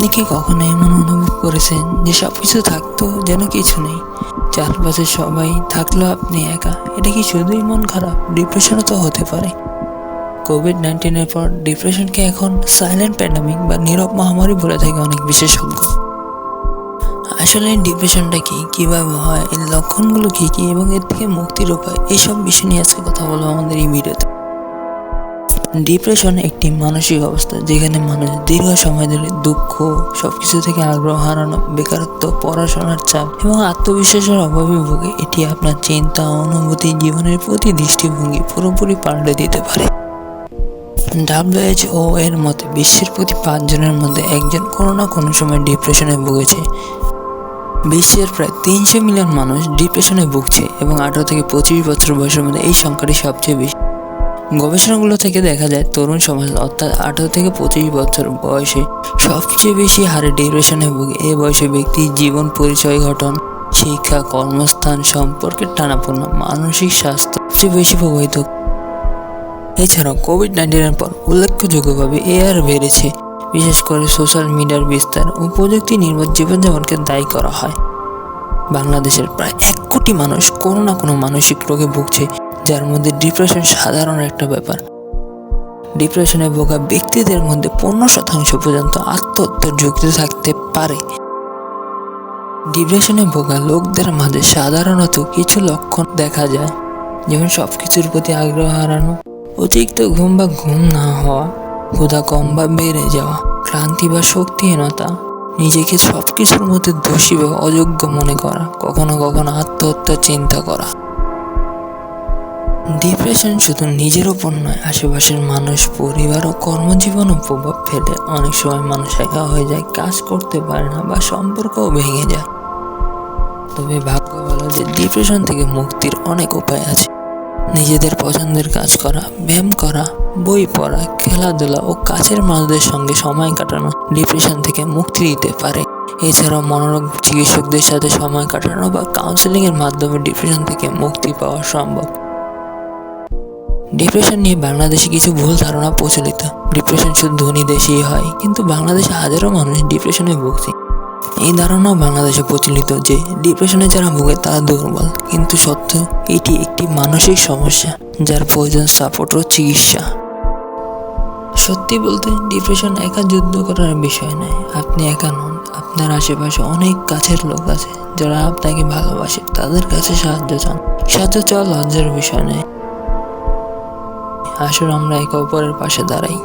আপনি কি কখনো এমন অনুভব করেছেন যে সবকিছু থাকতো যেন কিছু নেই, চারপাশে সবাই থাকলেও আপনি একা? এটা কি শুধুই মন খারাপ? ডিপ্রেশনও তো হতে পারে। কোভিড-19 পর ডিপ্রেশনকে এখন সাইলেন্ট প্যান্ডামিক বা নীরব মহামারী বলে থাকে অনেক বিশেষজ্ঞ। আসলে ডিপ্রেশনটা কি, কিভাবে হয়, এর লক্ষণগুলো কি কি এবং এর থেকে মুক্তির উপায়, এইসব বিষয় নিয়ে আজকে কথা বলবো আমাদের এই ভিডিওতে। ডিপ্রেশন একটি মানসিক অবস্থা যেখানে মানুষ দীর্ঘ সময় ধরে দুঃখ, সবকিছু থেকে আগ্রহ হারানো, বেকারত্ব, পড়াশোনার চাপ এবং আত্মবিশ্বাসের অভাবে ভোগে। এটি আপনার চিন্তা, অনুভূতি, জীবনের প্রতি দৃষ্টিভঙ্গি পুরোপুরি পাল্টে দিতে পারে। WHO এর মতে বিশ্বের প্রতি 5 জনের মধ্যে একজন কোনো না কোনো সময় ডিপ্রেশনে ভুগেছে। বিশ্বের প্রায় 300 মিলিয়ন মানুষ ডিপ্রেশনে ভুগছে এবং 18 থেকে 25 বছর বয়সের মধ্যে এই সংখ্যাটি সবচেয়ে বেশি। গবেষণাগুলো থেকে দেখা যায় তরুণ সমাজ অর্থাৎ 18 থেকে 25 বছর বয়সে সবচেয়ে বেশি হারে ডিপ্রেশনে ভোগে। এই বয়সে ব্যক্তির জীবন, পরিচয় গঠন, শিক্ষা, কর্মস্থান, সম্পর্কের টানাপোড়েন, মানসিক স্বাস্থ্য সবচেয়ে বেশি প্রভাবিত। এছাড়াও কোভিড-19 পর উল্লেখযোগ্যভাবে এআর বেড়েছে, বিশেষ করে সোশ্যাল মিডিয়ার বিস্তার ও প্রযুক্তি নির্ভর জীবনযাপনকে দায়ী করা হয়। বাংলাদেশের প্রায় 1 কোটি মানুষ কোনো না কোনো মানসিক রোগে ভুগছে, যার মধ্যে ডিপ্রেশন সাধারণ একটা ব্যাপার। ডিপ্রেশনে ভোগা ব্যক্তিদের মধ্যে 15% পর্যন্ত আত্মহত্যার ঝুঁকি থাকতে পারে। ডিপ্রেশনে ভোগা লোকদের মাঝে সাধারণত কিছু লক্ষণ দেখা যায়, যেমন সবকিছুর প্রতি আগ্রহ হারানো, অতিরিক্ত ঘুম বা ঘুম না হওয়া, ক্ষুধা কম বা বেড়ে যাওয়া, ক্লান্তি বা শক্তিহীনতা, নিজেকে সবকিছুর মধ্যে দোষী বা অযোগ্য মনে করা, কখনো কখনো আত্মহত্যার চিন্তা করা। ডিপ্রেশন শুধু নিজের উপর নয়, আশেপাশের মানুষ, পরিবার ও কর্মজীবনও প্রভাব ফেলে। অনেক সময় মানুষ একা হয়ে যায়, কাজ করতে পারে না বা সম্পর্কও ভেঙে যায়। তবে ভাগ্য ভালো যে ডিপ্রেশন থেকে মুক্তির অনেক উপায় আছে। নিজেদের পছন্দের কাজ করা, ব্যায়াম করা, বই পড়া, খেলাধুলা ও কাছের মানুষদের সঙ্গে সময় কাটানো ডিপ্রেশন থেকে মুক্তি দিতে পারে। এছাড়াও মনোরোগ চিকিৎসকদের সাথে সময় কাটানো বা কাউন্সেলিংয়ের মাধ্যমে ডিপ্রেশন থেকে মুক্তি পাওয়া সম্ভব। ডিপ্রেশন নিয়ে বাংলাদেশে কিছু ভুল ধারণা প্রচলিত। ডিপ্রেশন শুধু ধনী দেশেই হয়, কিন্তু বাংলাদেশে হাজারো মানুষ ডিপ্রেশনে ভুগছে। এই ধারণাও বাংলাদেশে প্রচলিত যে ডিপ্রেশনে যারা ভোগে তারা দুর্বল, কিন্তু সত্য এটি একটি মানসিক সমস্যা যার প্রয়োজন সাপোর্ট ও চিকিৎসা। সত্যি বলতে ডিপ্রেশন একা যুদ্ধ করার বিষয় নয়। আপনি একা নন, আপনার আশেপাশে অনেক কাছের লোক আছে যারা আপনাকে ভালোবাসে, তাদের কাছে সাহায্য চান। সাহায্য চাওয়া লজ্জার বিষয় নয়, আসলে আমরা একে অপরের পাশে দাঁড়াই।